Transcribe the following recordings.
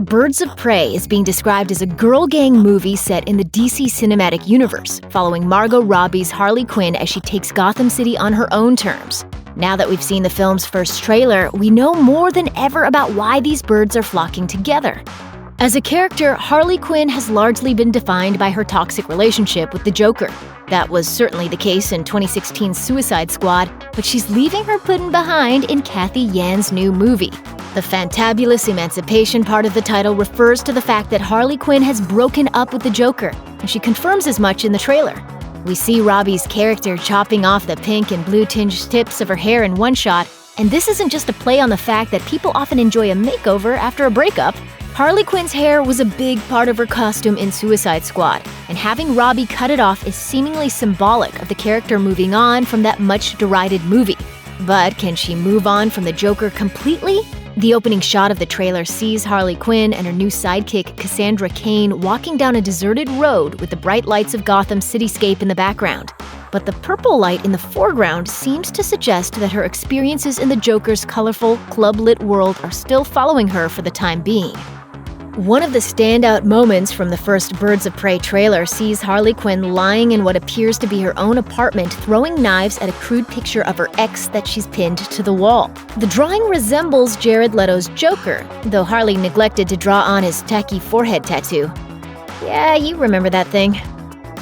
Birds of Prey is being described as a girl gang movie set in the DC cinematic universe, following Margot Robbie's Harley Quinn as she takes Gotham City on her own terms. Now that we've seen the film's first trailer, we know more than ever about why these birds are flocking together. As a character, Harley Quinn has largely been defined by her toxic relationship with the Joker. That was certainly the case in 2016's Suicide Squad, but she's leaving her pudding behind in Cathy Yan's new movie. The fantabulous emancipation part of the title refers to the fact that Harley Quinn has broken up with the Joker, and she confirms as much in the trailer. We see Robbie's character chopping off the pink and blue-tinged tips of her hair in one shot, and this isn't just a play on the fact that people often enjoy a makeover after a breakup. Harley Quinn's hair was a big part of her costume in Suicide Squad, and having Robbie cut it off is seemingly symbolic of the character moving on from that much-derided movie. But can she move on from the Joker completely? The opening shot of the trailer sees Harley Quinn and her new sidekick, Cassandra Cain, walking down a deserted road with the bright lights of Gotham's cityscape in the background. But the purple light in the foreground seems to suggest that her experiences in the Joker's colorful, club-lit world are still following her for the time being. One of the standout moments from the first Birds of Prey trailer sees Harley Quinn lying in what appears to be her own apartment, throwing knives at a crude picture of her ex that she's pinned to the wall. The drawing resembles Jared Leto's Joker, though Harley neglected to draw on his tacky forehead tattoo. Yeah, you remember that thing.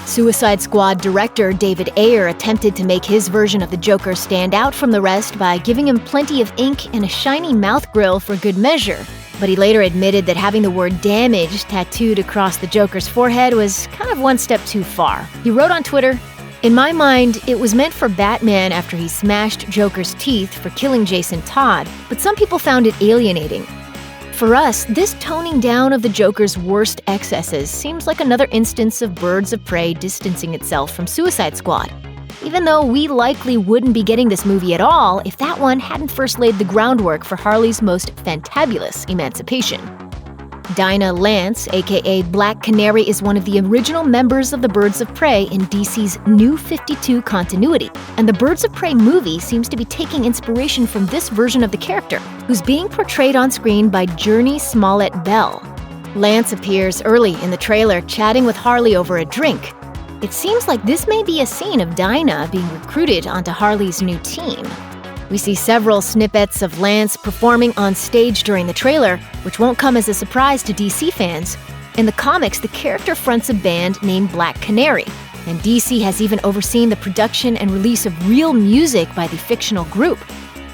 Suicide Squad director David Ayer attempted to make his version of the Joker stand out from the rest by giving him plenty of ink and a shiny mouth grill for good measure. But he later admitted that having the word damage tattooed across the Joker's forehead was kind of one step too far. He wrote on Twitter, "In my mind, it was meant for Batman after he smashed Joker's teeth for killing Jason Todd, but some people found it alienating. For us, this toning down of the Joker's worst excesses seems like another instance of Birds of Prey distancing itself from Suicide Squad. Even though we likely wouldn't be getting this movie at all if that one hadn't first laid the groundwork for Harley's most fantabulous emancipation." Dinah Lance, aka Black Canary, is one of the original members of the Birds of Prey in DC's New 52 continuity, and the Birds of Prey movie seems to be taking inspiration from this version of the character, who's being portrayed on screen by Journey Smollett-Bell. Lance appears early in the trailer chatting with Harley over a drink. It seems like this may be a scene of Dinah being recruited onto Harley's new team. We see several snippets of Lance performing on stage during the trailer, which won't come as a surprise to DC fans. In the comics, the character fronts a band named Black Canary, and DC has even overseen the production and release of real music by the fictional group.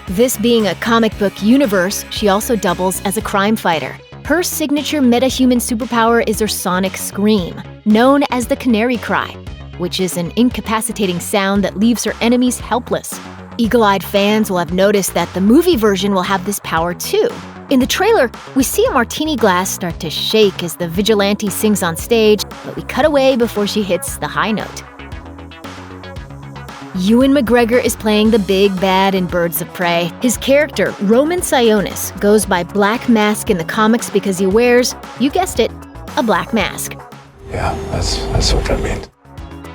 This being a comic book universe, she also doubles as a crime fighter. Her signature metahuman superpower is her sonic scream, known as the Canary Cry, which is an incapacitating sound that leaves her enemies helpless. Eagle-eyed fans will have noticed that the movie version will have this power too. In the trailer, we see a martini glass start to shake as the vigilante sings on stage, but we cut away before she hits the high note. Ewan McGregor is playing the big bad in Birds of Prey. His character, Roman Sionis, goes by Black Mask in the comics because he wears, you guessed it, a black mask. Yeah, that's what that means.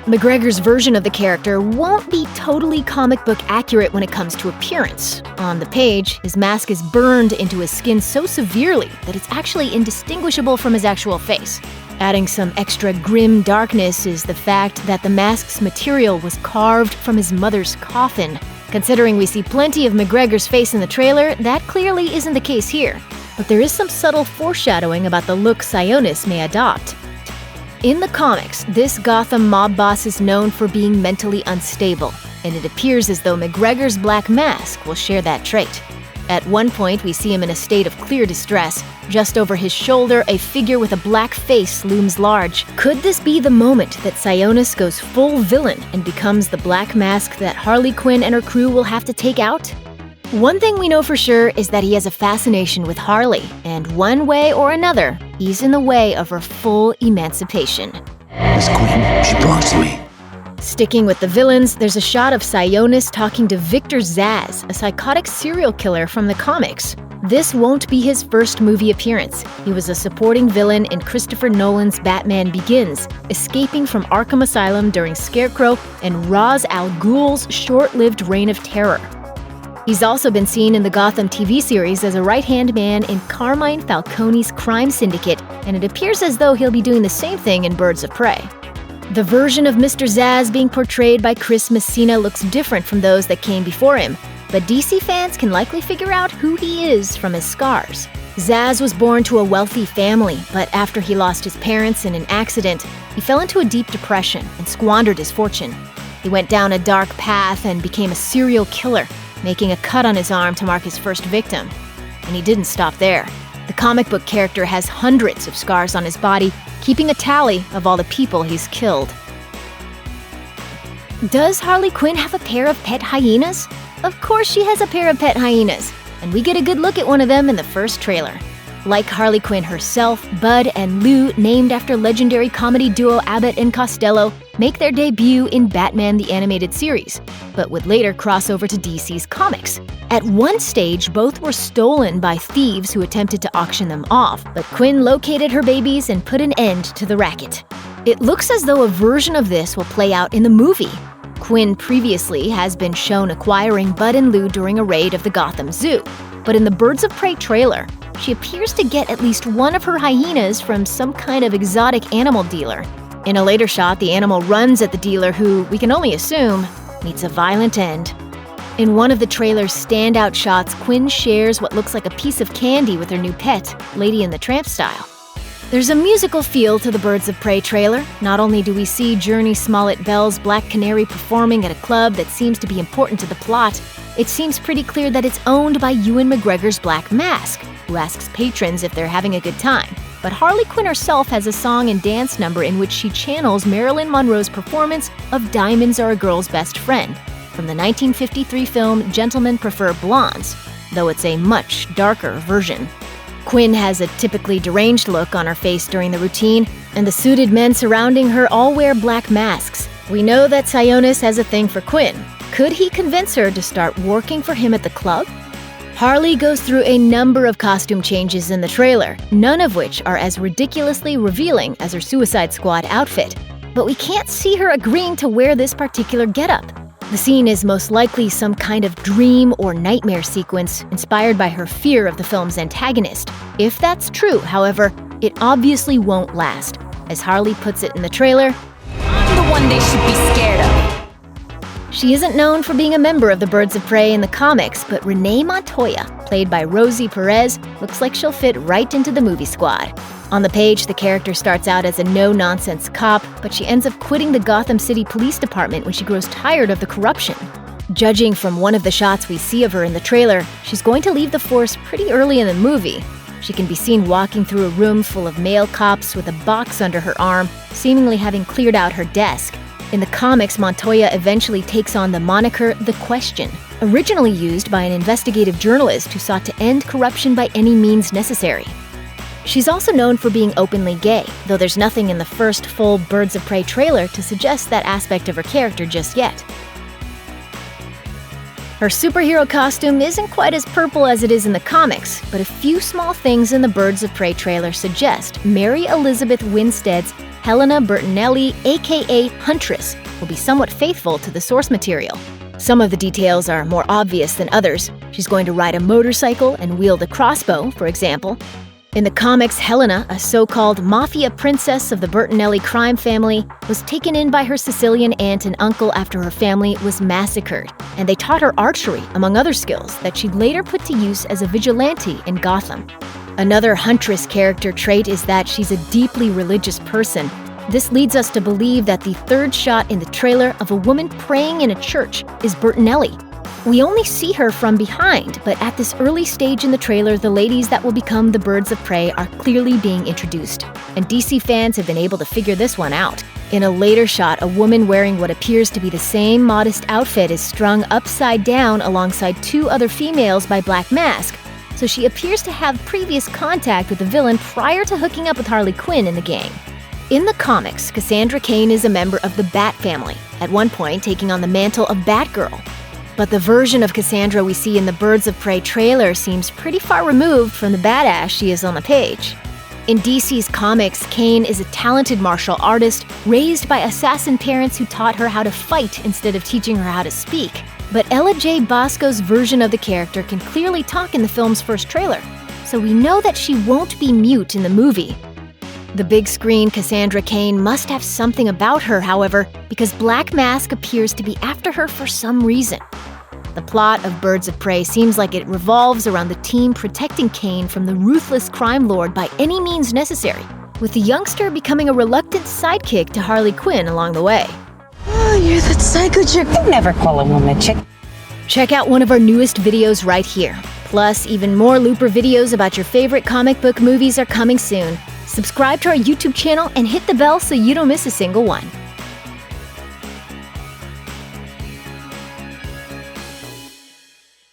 McGregor's version of the character won't be totally comic book accurate when it comes to appearance. On the page, his mask is burned into his skin so severely that it's actually indistinguishable from his actual face. Adding some extra grim darkness is the fact that the mask's material was carved from his mother's coffin. Considering we see plenty of McGregor's face in the trailer, that clearly isn't the case here. But there is some subtle foreshadowing about the look Sionis may adopt. In the comics, this Gotham mob boss is known for being mentally unstable, and it appears as though McGregor's black mask will share that trait. At one point, we see him in a state of clear distress. Just over his shoulder, a figure with a black face looms large. Could this be the moment that Sionis goes full villain and becomes the black mask that Harley Quinn and her crew will have to take out? One thing we know for sure is that he has a fascination with Harley, and one way or another, he's in the way of her full emancipation. Miss Queen, she belongs to me. Sticking with the villains, there's a shot of Sionis talking to Victor Zsasz, a psychotic serial killer from the comics. This won't be his first movie appearance. He was a supporting villain in Christopher Nolan's Batman Begins, escaping from Arkham Asylum during Scarecrow and Ra's al Ghul's short-lived reign of terror. He's also been seen in the Gotham TV series as a right-hand man in Carmine Falcone's crime syndicate, and it appears as though he'll be doing the same thing in Birds of Prey. The version of Mr. Zsasz being portrayed by Chris Messina looks different from those that came before him, but DC fans can likely figure out who he is from his scars. Zsasz was born to a wealthy family, but after he lost his parents in an accident, he fell into a deep depression and squandered his fortune. He went down a dark path and became a serial killer, making a cut on his arm to mark his first victim. And he didn't stop there. The comic book character has hundreds of scars on his body, keeping a tally of all the people he's killed. Does Harley Quinn have a pair of pet hyenas? Of course she has a pair of pet hyenas, and we get a good look at one of them in the first trailer. Like Harley Quinn herself, Bud and Lou, named after legendary comedy duo Abbott and Costello, make their debut in Batman the Animated Series, but would later cross over to DC's comics. At one stage, both were stolen by thieves who attempted to auction them off, but Quinn located her babies and put an end to the racket. It looks as though a version of this will play out in the movie. Quinn previously has been shown acquiring Bud and Lou during a raid of the Gotham Zoo, but in the Birds of Prey trailer, she appears to get at least one of her hyenas from some kind of exotic animal dealer. In a later shot, the animal runs at the dealer who, we can only assume, meets a violent end. In one of the trailer's standout shots, Quinn shares what looks like a piece of candy with her new pet, Lady in the Tramp style. There's a musical feel to the Birds of Prey trailer. Not only do we see Journey Smollett-Bell's Black Canary performing at a club that seems to be important to the plot, it seems pretty clear that it's owned by Ewan McGregor's Black Mask, who asks patrons if they're having a good time. But Harley Quinn herself has a song and dance number in which she channels Marilyn Monroe's performance of Diamonds Are a Girl's Best Friend from the 1953 film Gentlemen Prefer Blondes, though it's a much darker version. Quinn has a typically deranged look on her face during the routine, and the suited men surrounding her all wear black masks. We know that Sionis has a thing for Quinn. Could he convince her to start working for him at the club? Harley goes through a number of costume changes in the trailer, none of which are as ridiculously revealing as her Suicide Squad outfit. But we can't see her agreeing to wear this particular getup. The scene is most likely some kind of dream or nightmare sequence inspired by her fear of the film's antagonist. If that's true, however, it obviously won't last. As Harley puts it in the trailer, "I'm the one they should be scared of." She isn't known for being a member of the Birds of Prey in the comics, but Renée Montoya, played by Rosie Perez, looks like she'll fit right into the movie squad. On the page, the character starts out as a no-nonsense cop, but she ends up quitting the Gotham City Police Department when she grows tired of the corruption. Judging from one of the shots we see of her in the trailer, she's going to leave the force pretty early in the movie. She can be seen walking through a room full of male cops with a box under her arm, seemingly having cleared out her desk. In the comics, Montoya eventually takes on the moniker The Question, originally used by an investigative journalist who sought to end corruption by any means necessary. She's also known for being openly gay, though there's nothing in the first full Birds of Prey trailer to suggest that aspect of her character just yet. Her superhero costume isn't quite as purple as it is in the comics, but a few small things in the Birds of Prey trailer suggest Mary Elizabeth Winstead's Helena Bertinelli, aka Huntress, will be somewhat faithful to the source material. Some of the details are more obvious than others. She's going to ride a motorcycle and wield a crossbow, for example. In the comics, Helena, a so-called mafia princess of the Bertinelli crime family, was taken in by her Sicilian aunt and uncle after her family was massacred, and they taught her archery, among other skills, that she'd later put to use as a vigilante in Gotham. Another Huntress character trait is that she's a deeply religious person. This leads us to believe that the third shot in the trailer of a woman praying in a church is Bertinelli. We only see her from behind, but at this early stage in the trailer, the ladies that will become the Birds of Prey are clearly being introduced, and DC fans have been able to figure this one out. In a later shot, a woman wearing what appears to be the same modest outfit is strung upside down alongside two other females by Black Mask, so she appears to have previous contact with the villain prior to hooking up with Harley Quinn in the gang. In the comics, Cassandra Cain is a member of the Bat family, at one point taking on the mantle of Batgirl. But the version of Cassandra we see in the Birds of Prey trailer seems pretty far removed from the badass she is on the page. In DC's comics, Cain is a talented martial artist raised by assassin parents who taught her how to fight instead of teaching her how to speak. But Ella J. Bosco's version of the character can clearly talk in the film's first trailer, so we know that she won't be mute in the movie. The big screen Cassandra Cain must have something about her, however, because Black Mask appears to be after her for some reason. The plot of Birds of Prey seems like it revolves around the team protecting Cain from the ruthless crime lord by any means necessary, with the youngster becoming a reluctant sidekick to Harley Quinn along the way. Oh, you're that psycho chick. Don't never call a woman a chick. Check out one of our newest videos right here. Plus, even more Looper videos about your favorite comic book movies are coming soon. Subscribe to our YouTube channel and hit the bell so you don't miss a single one.